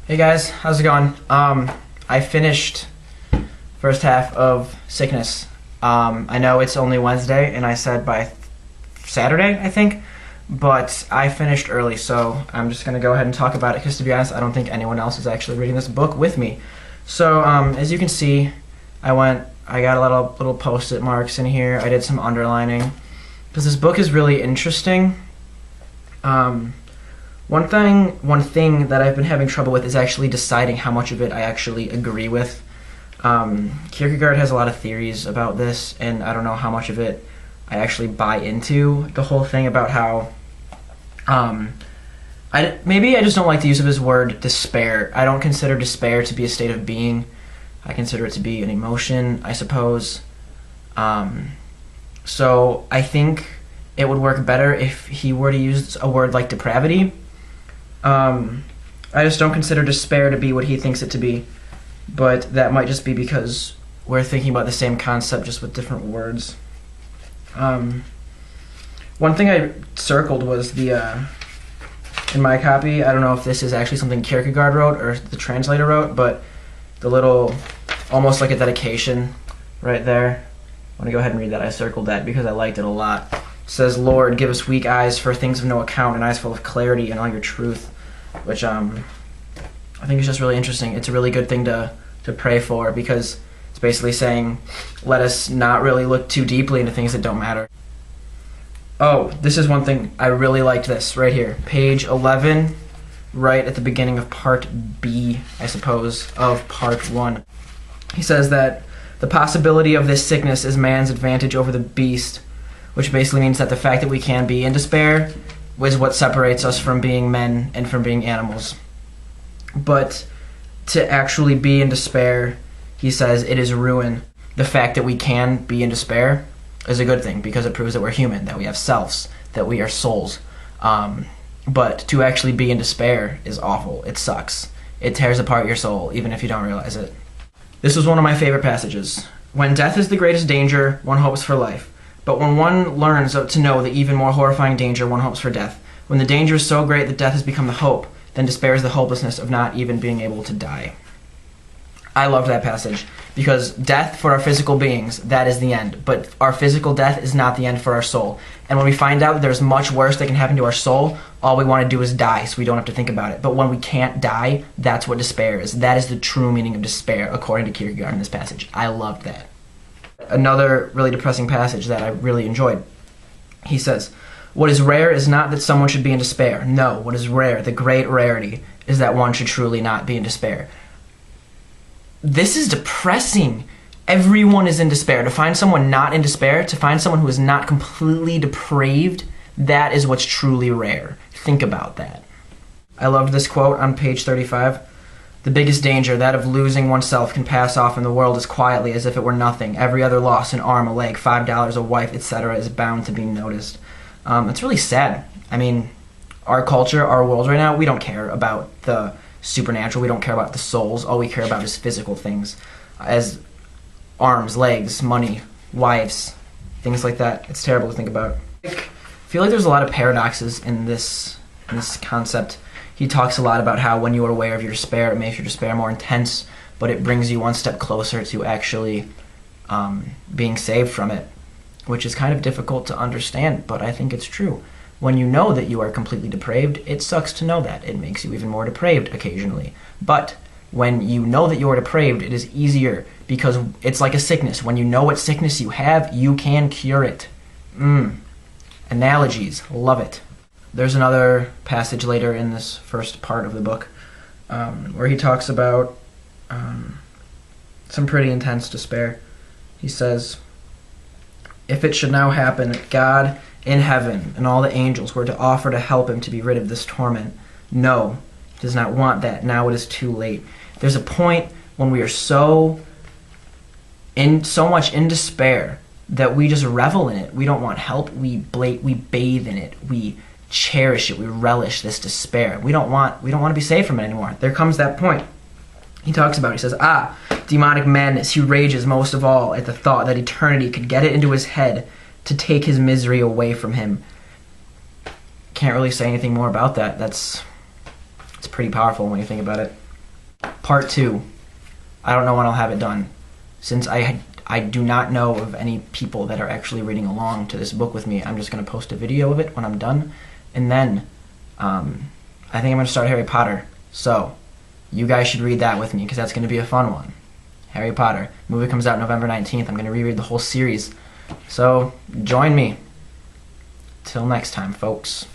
Hey guys, how's it going? I finished first half of Sickness. I know it's only Wednesday, and I said by Saturday, I think, but I finished early, so I'm just gonna go ahead and talk about it. Because to be honest, I don't think anyone else is actually reading this book with me. So as you can see, I got a little post-it marks in here. I did some underlining because this book is really interesting. One thing that I've been having trouble with is actually deciding how much of it I actually agree with. Kierkegaard has a lot of theories about this, and I don't know how much of it I actually buy into. The whole thing about how, maybe I just don't like the use of his word despair. I don't consider despair to be a state of being. I consider it to be an emotion, I suppose. So I think it would work better if he were to use a word like depravity. I just don't consider despair to be what he thinks it to be, but that might just be because we're thinking about the same concept just with different words. One thing I circled was in my copy, I don't know if this is actually something Kierkegaard wrote or the translator wrote, but the little, almost like a dedication right there. I want to go ahead and read that. I circled that because I liked it a lot. It says, "Lord, give us weak eyes for things of no account and eyes full of clarity and all your truth," which I think is just really interesting. It's a really good thing to pray for, because it's basically saying, let us not really look too deeply into things that don't matter. Oh, this is one thing. I really liked this right here. Page 11, right at the beginning of part B, I suppose, of part 1. He says that the possibility of this sickness is man's advantage over the beast, which basically means that the fact that we can be in despair is what separates us from being men and from being animals. But to actually be in despair, he says, it is ruin. The fact that we can be in despair is a good thing, because it proves that we're human, that we have selves, that we are souls. But to actually be in despair is awful. It sucks. It tears apart your soul, even if you don't realize it. This was one of my favorite passages. When death is the greatest danger, one hopes for life. But when one learns to know the even more horrifying danger, one hopes for death. When the danger is so great that death has become the hope, then despair is the hopelessness of not even being able to die. I loved that passage, because death for our physical beings, that is the end. But our physical death is not the end for our soul. And when we find out there's much worse that can happen to our soul, all we want to do is die, so we don't have to think about it. But when we can't die, that's what despair is. That is the true meaning of despair, according to Kierkegaard in this passage. I loved that. Another really depressing passage that I really enjoyed. He says, "What is rare is not that someone should be in despair. No, what is rare, the great rarity, is that one should truly not be in despair." This is depressing. Everyone is in despair. To find someone not in despair, to find someone who is not completely depraved, that is what's truly rare. Think about that. I loved this quote on page 35. "The biggest danger, that of losing oneself, can pass off in the world as quietly as if it were nothing. Every other loss, an arm, a leg, $5, a wife, etc., is bound to be noticed." It's really sad. I mean, our culture, our world right now, we don't care about the supernatural. We don't care about the souls. All we care about is physical things, as arms, legs, money, wives, things like that. It's terrible to think about. I feel like there's a lot of paradoxes in this concept. He talks a lot about how when you are aware of your despair, it makes your despair more intense, but it brings you one step closer to actually being saved from it, which is kind of difficult to understand, but I think it's true. When you know that you are completely depraved, it sucks to know that. It makes you even more depraved occasionally. But when you know that you are depraved, it is easier, because it's like a sickness. When you know what sickness you have, you can cure it. Analogies, love it. There's another passage later in this first part of the book where he talks about some pretty intense despair. He says, "If it should now happen that God in heaven and all the angels were to offer to help him to be rid of this torment, no, he does not want that. Now it is too late." There's a point when we are so much in despair that we just revel in it. We don't want help. We bathe in it. We cherish it. We relish this despair. We don't want to be saved from it anymore. There comes that point. He talks about it. He says, demonic madness. He rages most of all at the thought that eternity could get it into his head to take his misery away from him. Can't really say anything more about that. It's pretty powerful when you think about it. part 2, I don't know when I'll have it done. Since I do not know of any people that are actually reading along to this book with me, I'm just going to post a video of it when I'm done. And then I think I'm going to start Harry Potter. So you guys should read that with me because that's going to be a fun one. Harry Potter. Movie comes out November 19th. I'm going to reread the whole series. So join me. Till next time, folks.